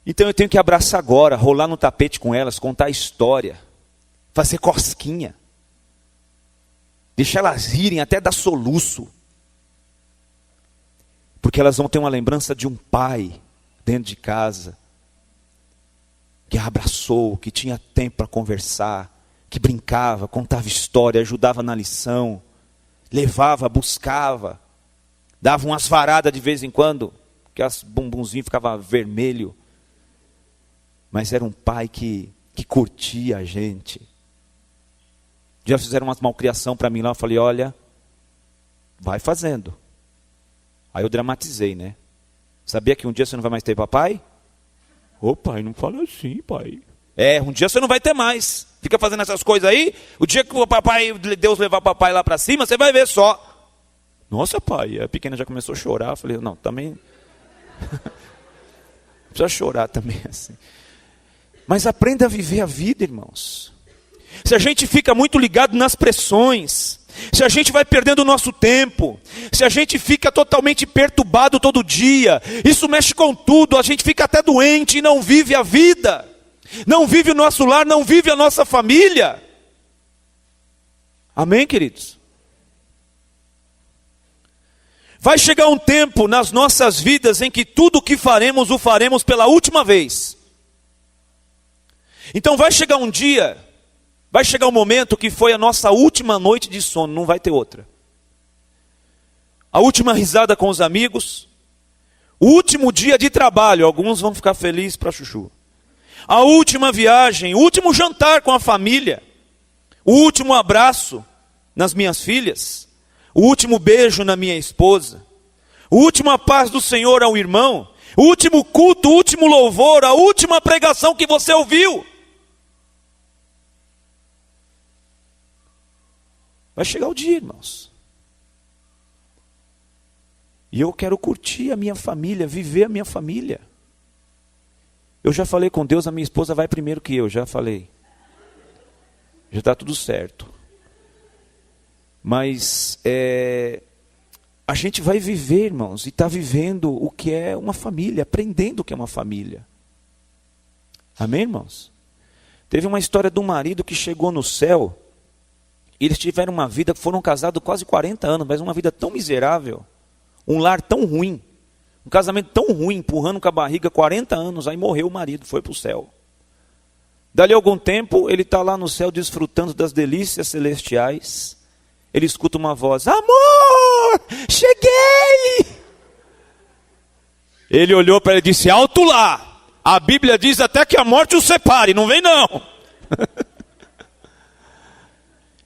Speaker 1: Então eu tenho que abraçar agora, rolar no tapete com elas, contar a história. Fazer cosquinha. Deixar elas rirem até dar soluço. Porque elas vão ter uma lembrança de um pai dentro de casa. Que a abraçou, que tinha tempo para conversar. Que brincava, contava história, ajudava na lição. Levava, buscava. Dava umas varadas de vez em quando. Que as bumbumzinhos ficavam vermelho. Mas era um pai que curtia a gente. Já fizeram uma malcriação para mim lá, eu falei, olha, vai fazendo. Aí eu dramatizei, né? Sabia que um dia você não vai mais ter papai? Ô pai, não fala assim, pai. Um dia você não vai ter mais. Fica fazendo essas coisas aí, o dia que o papai, Deus levar o papai lá para cima, você vai ver só. Nossa, pai, a pequena já começou a chorar. Eu falei, não, também... precisa chorar também assim. Mas aprenda a viver a vida, irmãos. Se a gente fica muito ligado nas pressões, se a gente vai perdendo o nosso tempo, se a gente fica totalmente perturbado todo dia, isso mexe com tudo, a gente fica até doente e não vive a vida, não vive o nosso lar, não vive a nossa família. Amém, queridos? Vai chegar um tempo nas nossas vidas em que tudo o que faremos, o faremos pela última vez. Então vai chegar um dia, vai chegar um momento que foi a nossa última noite de sono, não vai ter outra. A última risada com os amigos, o último dia de trabalho, alguns vão ficar felizes para chuchu. A última viagem, o último jantar com a família. o último abraço nas minhas filhas, o último beijo na minha esposa, o última paz do Senhor ao irmão, o último culto, o último louvor, a última pregação que você ouviu. Vai chegar o dia, irmãos. E eu quero curtir a minha família, viver a minha família. Eu já falei com Deus, a minha esposa vai primeiro que eu, já falei. Já está tudo certo. Mas a gente vai viver, irmãos, e está vivendo o que é uma família, aprendendo o que é uma família. Amém, irmãos? Teve uma história de um marido que chegou no céu, e eles tiveram uma vida, foram casados quase 40 anos, mas uma vida tão miserável, um lar tão ruim, um casamento tão ruim, empurrando com a barriga 40 anos, aí morreu o marido, foi para o céu. Dali a algum tempo, ele está lá no céu desfrutando das delícias celestiais. Ele escuta uma voz: amor, cheguei! Ele olhou para ele e disse: alto lá! A Bíblia diz até que a morte os separe, não vem não!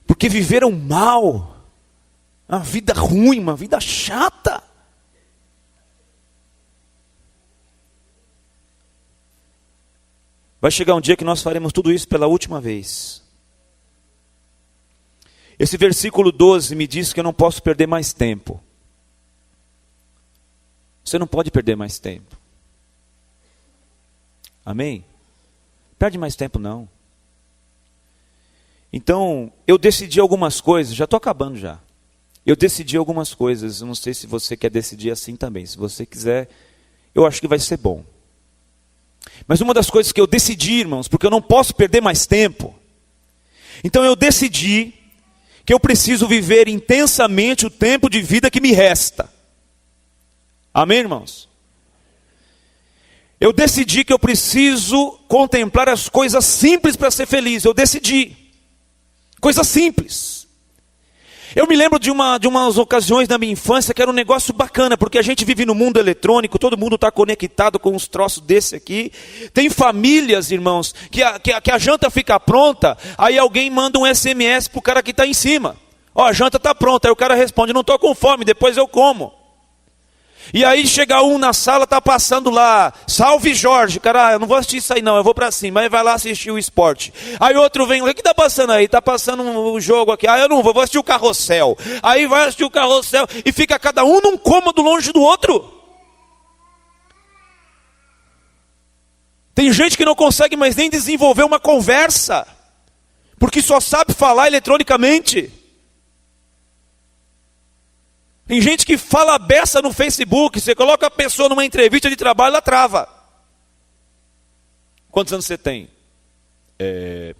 Speaker 1: Porque viveram mal, uma vida ruim, uma vida chata. Vai chegar um dia que nós faremos tudo isso pela última vez. Esse versículo 12 me diz que eu não posso perder mais tempo. Você não pode perder mais tempo. Amém? Perde mais tempo não. Então, eu decidi algumas coisas, já estou acabando já. Eu decidi algumas coisas, eu não sei se você quer decidir assim também. Se você quiser, eu acho que vai ser bom. Mas uma das coisas que eu decidi, irmãos, porque eu não posso perder mais tempo. Então eu decidi que eu preciso viver intensamente o tempo de vida que me resta. Amém, irmãos? Eu decidi que eu preciso contemplar as coisas simples para ser feliz. Eu decidi. Coisas simples. Eu me lembro de umas ocasiões na minha infância que era um negócio bacana, porque a gente vive no mundo eletrônico, todo mundo está conectado com uns troços desse aqui. Tem famílias, irmãos, que a janta fica pronta, aí alguém manda um SMS para o cara que está em cima. Ó, a janta está pronta, aí o cara responde: não estou com fome, depois eu como. E aí chega um na sala, está passando lá: salve Jorge, cara, eu não vou assistir isso aí não, eu vou para cima. Aí vai lá assistir o esporte. Aí outro vem: o que está passando aí? Está passando um jogo aqui. Ah, eu não vou assistir o Carrossel. Aí vai assistir o Carrossel e fica cada um num cômodo longe do outro. Tem gente que não consegue mais nem desenvolver uma conversa, porque só sabe falar eletronicamente. Tem gente que fala a beça no Facebook, você coloca a pessoa numa entrevista de trabalho, ela trava. Quantos anos você tem? Deixa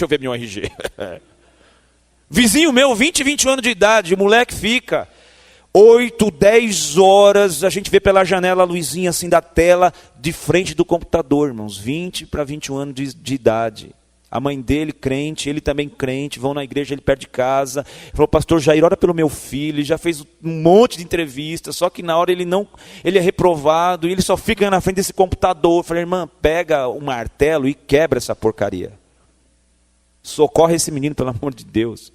Speaker 1: eu ver meu RG. Vizinho meu, 20, 21 anos de idade, o moleque fica 8, 10 horas, a gente vê pela janela a luzinha assim da tela, de frente do computador, irmãos, 20 para 21 anos de idade. A mãe dele, crente, ele também crente, vão na igreja, ele perto de casa. Ele falou: pastor Jair, ora pelo meu filho. Ele já fez um monte de entrevistas, só que na hora ele é reprovado, e ele só fica na frente desse computador. Eu falei: irmã, pega o martelo e quebra essa porcaria. Socorre esse menino, pelo amor de Deus.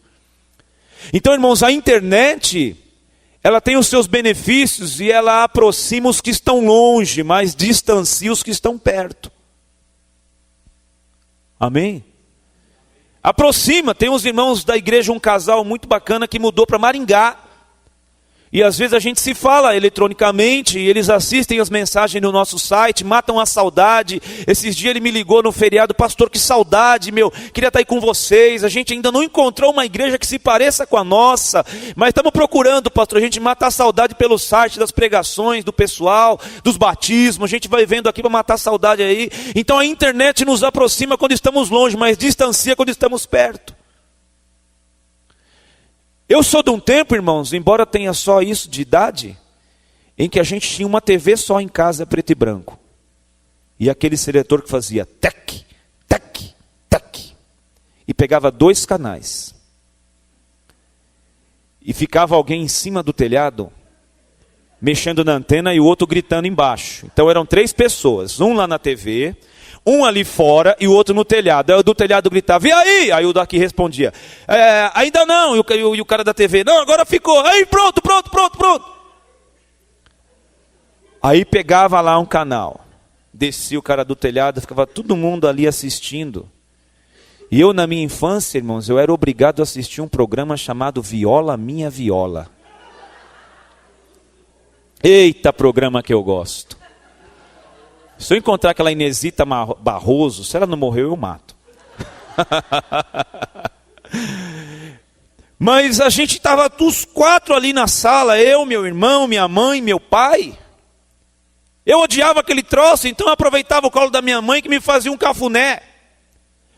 Speaker 1: Então, irmãos, a internet, ela tem os seus benefícios e ela aproxima os que estão longe, mas distancia os que estão perto. Amém? Aproxima, tem uns irmãos da igreja, um casal muito bacana que mudou para Maringá. E às vezes a gente se fala eletronicamente, e eles assistem as mensagens no nosso site, matam a saudade. Esses dias ele me ligou no feriado: pastor, que saudade, meu, queria estar aí com vocês. A gente ainda não encontrou uma igreja que se pareça com a nossa, mas estamos procurando, pastor. A gente mata a saudade pelo site, das pregações, do pessoal, dos batismos. A gente vai vendo aqui para matar a saudade aí. Então a internet nos aproxima quando estamos longe, mas distancia quando estamos perto. Eu sou de um tempo, irmãos, embora tenha só isso de idade, em que a gente tinha uma TV só em casa, preto e branco. E aquele seletor que fazia tec, tec, tec. E pegava 2 canais. E ficava alguém em cima do telhado, mexendo na antena, e o outro gritando embaixo. Então eram 3 pessoas, um lá na TV, Um ali fora e o outro no telhado. Aí o do telhado gritava, e aí? Aí o daqui respondia, ainda não. E o cara da TV, não, agora ficou. Aí pronto. Aí pegava lá um canal. Descia o cara do telhado, ficava todo mundo ali assistindo. E eu, na minha infância, irmãos, eu era obrigado a assistir um programa chamado Viola Minha Viola. Eita, programa que eu gosto. Se eu encontrar aquela Inesita Barroso, se ela não morreu, eu mato. Mas a gente estava os 4 ali na sala, eu, meu irmão, minha mãe, meu pai. Eu odiava aquele troço, então eu aproveitava o colo da minha mãe que me fazia um cafuné.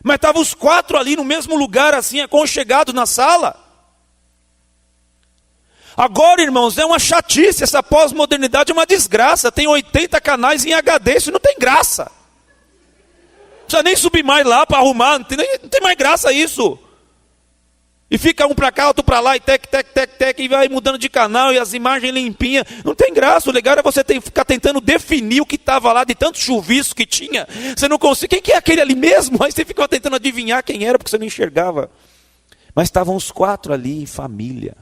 Speaker 1: Mas estavam os 4 ali no mesmo lugar, assim, aconchegados na sala. Agora, irmãos, é uma chatice, essa pós-modernidade é uma desgraça. Tem 80 canais em HD, isso não tem graça. Não precisa nem subir mais lá para arrumar, não tem mais graça isso. E fica um para cá, outro para lá, e tec, e vai mudando de canal, e as imagens limpinhas. Não tem graça, o legal é você ficar tentando definir o que estava lá, de tanto chuvisco que tinha. Você não consegue, quem que é aquele ali mesmo? Aí você ficava tentando adivinhar quem era, porque você não enxergava. Mas estavam os 4 ali, em família.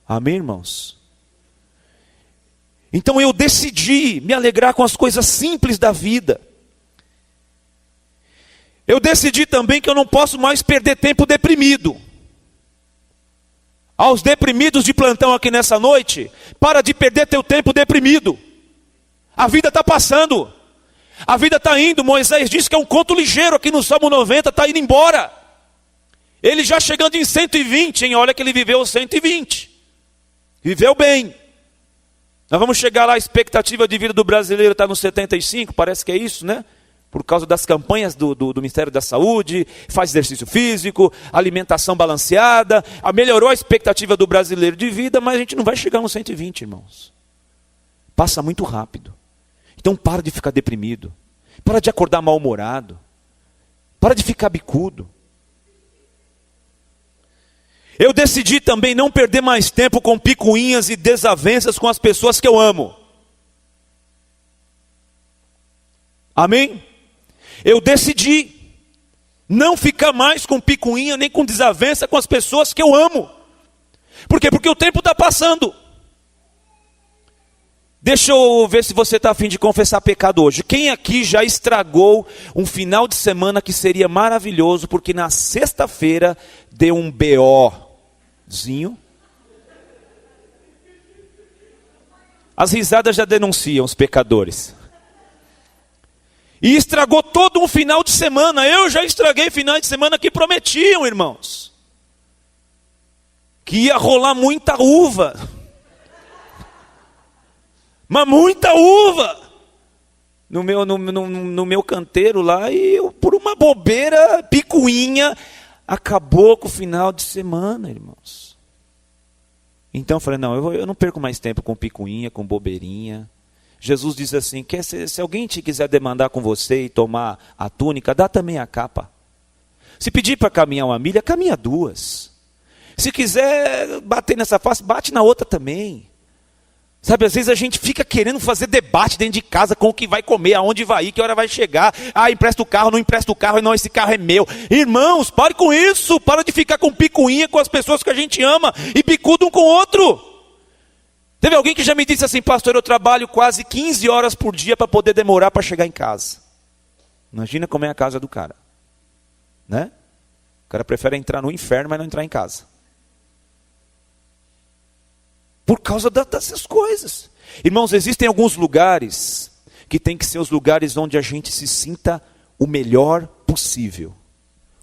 Speaker 1: Amém, irmãos? Então eu decidi me alegrar com as coisas simples da vida. Eu decidi também que eu não posso mais perder tempo deprimido. Aos deprimidos de plantão aqui nessa noite, para de perder teu tempo deprimido. A vida está passando. A vida está indo. Moisés disse que é um conto ligeiro aqui no Salmo 90, está indo embora. Ele já chegando em 120, hein? Olha que ele viveu 120. Viveu bem. Nós vamos chegar lá, a expectativa de vida do brasileiro está nos 75, parece que é isso, né? Por causa das campanhas do Ministério da Saúde, faz exercício físico, alimentação balanceada, melhorou a expectativa do brasileiro de vida, mas a gente não vai chegar nos 120, irmãos. Passa muito rápido. Então para de ficar deprimido, para de acordar mal-humorado, para de ficar bicudo. Eu decidi também não perder mais tempo com picuinhas e desavenças com as pessoas que eu amo. Amém? Eu decidi não ficar mais com picuinha nem com desavença com as pessoas que eu amo. Por quê? Porque o tempo está passando. Deixa eu ver se você está a fim de confessar pecado hoje. Quem aqui já estragou um final de semana que seria maravilhoso, porque na sexta-feira deu um BOzinho? As risadas já denunciam os pecadores. E estragou todo um final de semana. Eu já estraguei finais de semana que prometiam, irmãos, que ia rolar muita uva. Mas muita uva no meu canteiro lá, e eu, por uma bobeira, picuinha, acabou com o final de semana, irmãos. Então eu falei, não, eu não perco mais tempo com picuinha, com bobeirinha. Jesus diz assim, se alguém te quiser demandar com você e tomar a túnica, dá também a capa. Se pedir para caminhar 1 milha, caminha 2. Se quiser bater nessa face, bate na outra também. Sabe, às vezes a gente fica querendo fazer debate dentro de casa com o que vai comer, aonde vai ir, que hora vai chegar. Ah, empresta o carro, não empresta o carro, não, esse carro é meu. Irmãos, pare com isso, para de ficar com picuinha com as pessoas que a gente ama e bicudo um com o outro. Teve alguém que já me disse assim, pastor, eu trabalho quase 15 horas por dia para poder demorar para chegar em casa. Imagina como é a casa do cara, né? O cara prefere entrar no inferno, mas não entrar em casa. Por causa dessas coisas. Irmãos, existem alguns lugares que tem que ser os lugares onde a gente se sinta o melhor possível.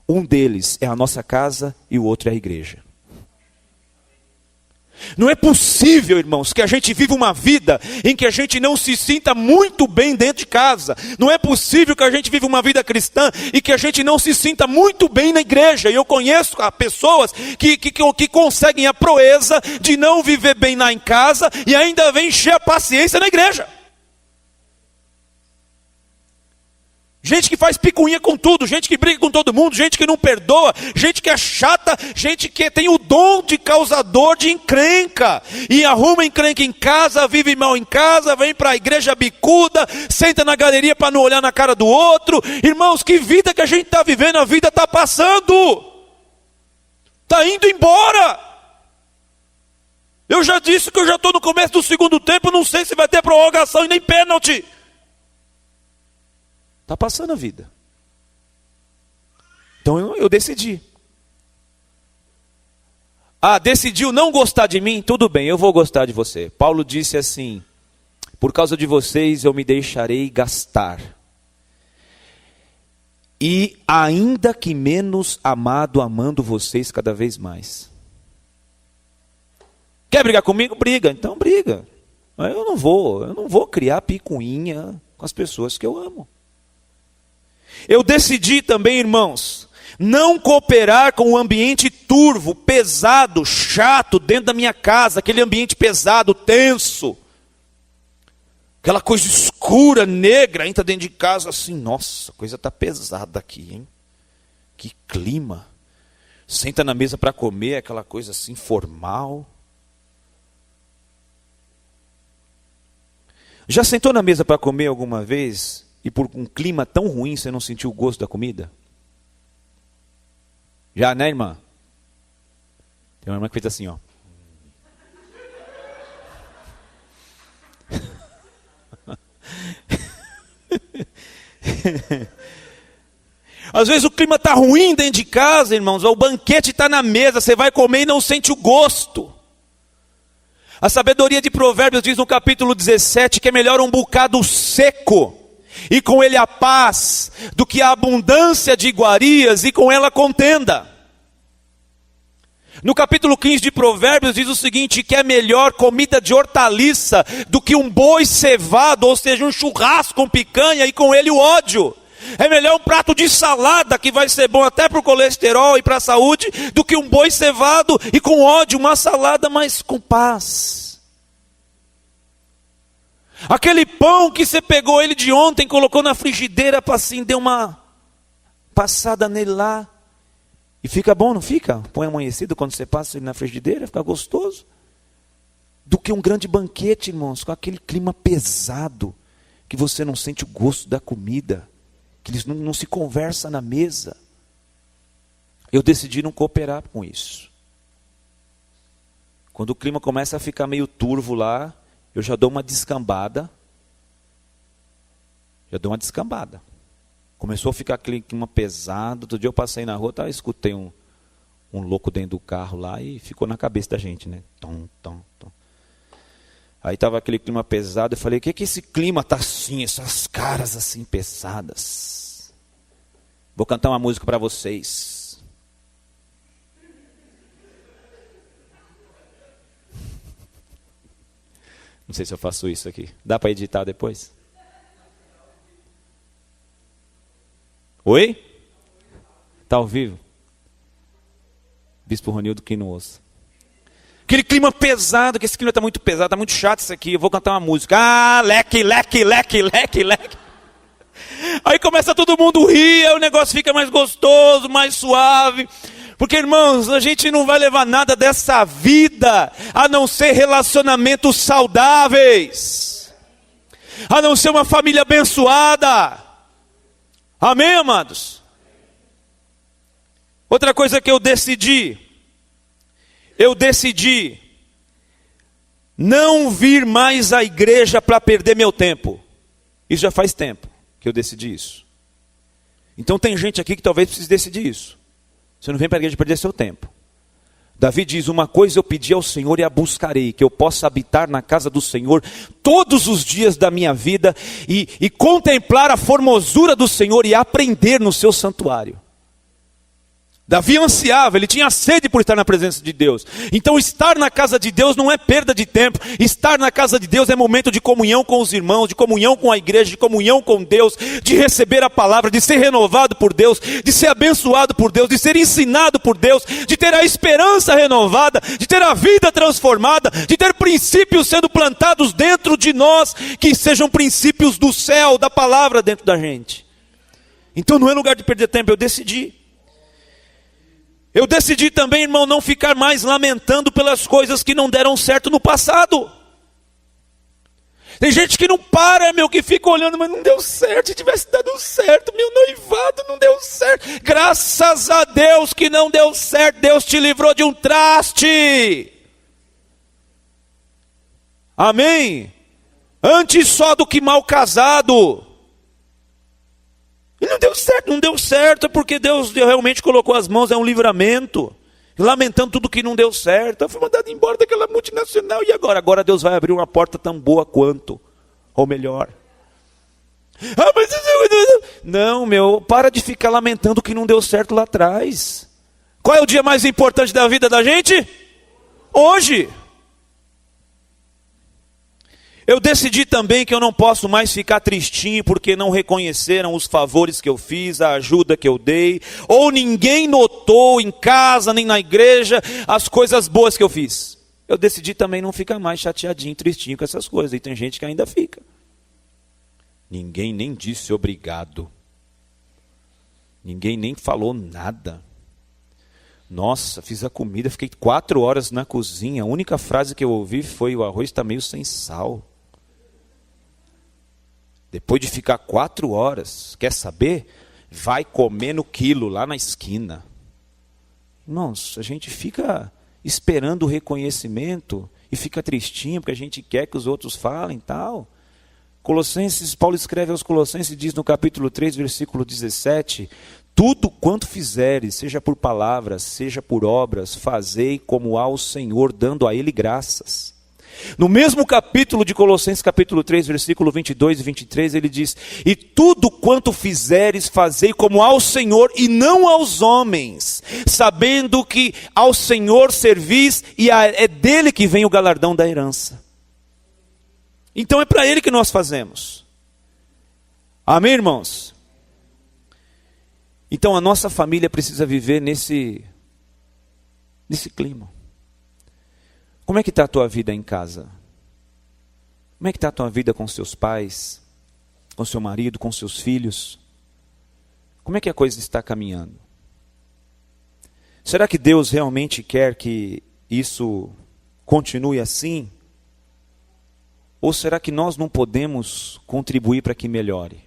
Speaker 1: Um deles é a nossa casa e o outro é a igreja. Não é possível, irmãos, que a gente viva uma vida em que a gente não se sinta muito bem dentro de casa. Não é possível que a gente viva uma vida cristã e que a gente não se sinta muito bem na igreja. E eu conheço pessoas que conseguem a proeza de não viver bem lá em casa e ainda vem encher a paciência na igreja. Gente que faz picuinha com tudo, gente que briga com todo mundo, gente que não perdoa, gente que é chata, gente que tem o dom de causador de encrenca. E arruma encrenca em casa, vive mal em casa, vem para a igreja bicuda, senta na galeria para não olhar na cara do outro. Irmãos, que vida que a gente está vivendo, a vida está passando. Está indo embora. Eu já disse que eu já estou no começo do segundo tempo, não sei se vai ter prorrogação e nem pênalti. Está passando a vida. Então eu decidi. Decidiu não gostar de mim? Tudo bem, eu vou gostar de você. Paulo disse assim: por causa de vocês eu me deixarei gastar. E ainda que menos amado, amando vocês cada vez mais. Quer brigar comigo? Briga, então briga. Eu não vou criar picuinha com as pessoas que eu amo. Eu decidi também, irmãos, não cooperar com o ambiente turvo, pesado, chato dentro da minha casa, aquele ambiente pesado, tenso. Aquela coisa escura, negra, entra dentro de casa assim, nossa, a coisa está pesada aqui, hein? Que clima. Senta na mesa para comer, aquela coisa assim, formal. Já sentou na mesa para comer alguma vez e por um clima tão ruim você não sentiu o gosto da comida? Já, né, irmã? Tem uma irmã que fez assim, ó. Às vezes o clima está ruim dentro de casa, irmãos, ou o banquete está na mesa, você vai comer e não sente o gosto. A sabedoria de Provérbios diz no capítulo 17 que é melhor um bocado seco e com ele a paz, do que a abundância de iguarias e com ela contenda. No capítulo 15 de Provérbios diz o seguinte, que é melhor comida de hortaliça do que um boi cevado, ou seja, um churrasco com picanha e com ele o ódio. É melhor um prato de salada, que vai ser bom até para o colesterol e para a saúde, do que um boi cevado e com ódio, uma salada, mas com paz. Aquele pão que você pegou ele de ontem, colocou na frigideira para assim, deu uma passada nele lá. E fica bom, não fica? Põe amanhecido quando você passa ele na frigideira, fica gostoso. Do que um grande banquete, irmãos, com aquele clima pesado, que você não sente o gosto da comida, que eles não se conversa na mesa. Eu decidi não cooperar com isso. Quando o clima começa a ficar meio turvo lá, eu já dou uma descambada. Começou a ficar aquele clima pesado. Outro dia eu passei na rua, escutei um louco dentro do carro lá e ficou na cabeça da gente, né? Tom, tom, tom. Aí estava aquele clima pesado, eu falei, o que que esse clima está assim, essas caras assim pesadas? Vou cantar uma música para vocês. Não sei se eu faço isso aqui. Dá para editar depois? Oi? Está ao vivo? Bispo Ronildo que não ouça. Aquele clima pesado, que esse clima está muito pesado, está muito chato isso aqui, eu vou cantar uma música. Leque, leque, leque, leque, leque. Aí começa todo mundo rir, aí o negócio fica mais gostoso, mais suave. Porque, irmãos, a gente não vai levar nada dessa vida, a não ser relacionamentos saudáveis. A não ser uma família abençoada. Amém, amados? Outra coisa que eu decidi não vir mais à igreja para perder meu tempo. Isso já faz tempo que eu decidi isso. Então tem gente aqui que talvez precise decidir isso. Você não vem para a igreja perder seu tempo. Davi diz, uma coisa eu pedi ao Senhor e a buscarei, que eu possa habitar na casa do Senhor todos os dias da minha vida e contemplar a formosura do Senhor e aprender no seu santuário. Davi ansiava, ele tinha sede por estar na presença de Deus. Então estar na casa de Deus não é perda de tempo. Estar na casa de Deus é momento de comunhão com os irmãos, de comunhão com a igreja, de comunhão com Deus, de receber a palavra, de ser renovado por Deus, de ser abençoado por Deus, de ser ensinado por Deus, de ter a esperança renovada, de ter a vida transformada, de ter princípios sendo plantados dentro de nós, que sejam princípios do céu, da palavra dentro da gente. Então não é lugar de perder tempo, eu decidi. Eu decidi também, irmão, não ficar mais lamentando pelas coisas que não deram certo no passado. Tem gente que não para, meu, que fica olhando, mas não deu certo, se tivesse dado certo, meu noivado não deu certo. Graças a Deus que não deu certo, Deus te livrou de um traste. Amém? Antes só do que mal casado. E não deu certo, é porque Deus realmente colocou as mãos, é um livramento. Lamentando tudo que não deu certo. Eu fui mandado embora daquela multinacional, e agora? Agora Deus vai abrir uma porta tão boa quanto, ou melhor. Ah, mas... Não, meu, para de ficar lamentando o que não deu certo lá atrás. Qual é o dia mais importante da vida da gente? Hoje. Eu decidi também que eu não posso mais ficar tristinho porque não reconheceram os favores que eu fiz, a ajuda que eu dei, ou ninguém notou em casa nem na igreja as coisas boas que eu fiz. Eu decidi também não ficar mais chateadinho, tristinho com essas coisas, e tem gente que ainda fica. Ninguém nem disse obrigado. Ninguém nem falou nada. Nossa, fiz a comida, fiquei 4 horas na cozinha, a única frase que eu ouvi foi: o arroz está meio sem sal. Depois de ficar 4 horas, quer saber? Vai comer no quilo, lá na esquina. Irmãos, a gente fica esperando o reconhecimento e fica tristinho porque a gente quer que os outros falem e tal. Colossenses, Paulo escreve aos Colossenses e diz no capítulo 3, versículo 17: tudo quanto fizeres, seja por palavras, seja por obras, fazei como ao Senhor, dando a Ele graças. No mesmo capítulo de Colossenses, capítulo 3, versículo 22 e 23, ele diz: e tudo quanto fizeres, fazei como ao Senhor e não aos homens, sabendo que ao Senhor servis e é dele que vem o galardão da herança. Então é para ele que nós fazemos. Amém, irmãos? Então a nossa família precisa viver nesse clima. Como é que está a tua vida em casa? Como é que está a tua vida com seus pais, com seu marido, com seus filhos? Como é que a coisa está caminhando? Será que Deus realmente quer que isso continue assim? Ou será que nós não podemos contribuir para que melhore?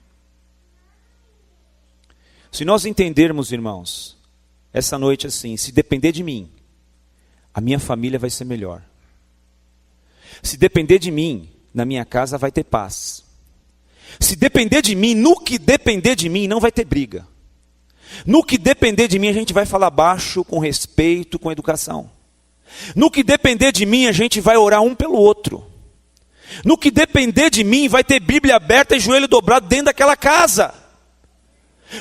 Speaker 1: Se nós entendermos, irmãos, essa noite assim, se depender de mim, a minha família vai ser melhor. Se depender de mim, na minha casa vai ter paz. Se depender de mim, no que depender de mim, não vai ter briga. No que depender de mim, a gente vai falar baixo, com respeito, com educação. No que depender de mim, a gente vai orar um pelo outro. No que depender de mim, vai ter Bíblia aberta e joelho dobrado dentro daquela casa.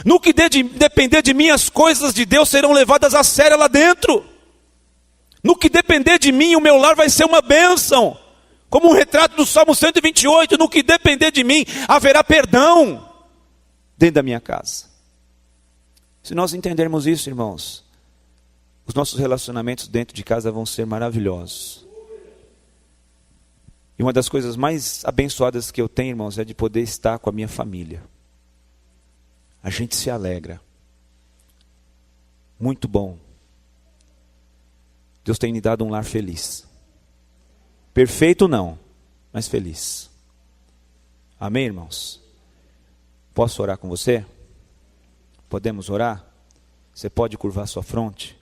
Speaker 1: No que depender de mim, as coisas de Deus serão levadas a sério lá dentro. No que depender de mim, o meu lar vai ser uma bênção. Como um retrato do Salmo 128, no que depender de mim, haverá perdão dentro da minha casa. Se nós entendermos isso, irmãos, os nossos relacionamentos dentro de casa vão ser maravilhosos. E uma das coisas mais abençoadas que eu tenho, irmãos, é de poder estar com a minha família. A gente se alegra. Muito bom. Deus tem me dado um lar feliz. Perfeito não, mas feliz. Amém, irmãos? Posso orar com você? Podemos orar? Você pode curvar sua fronte?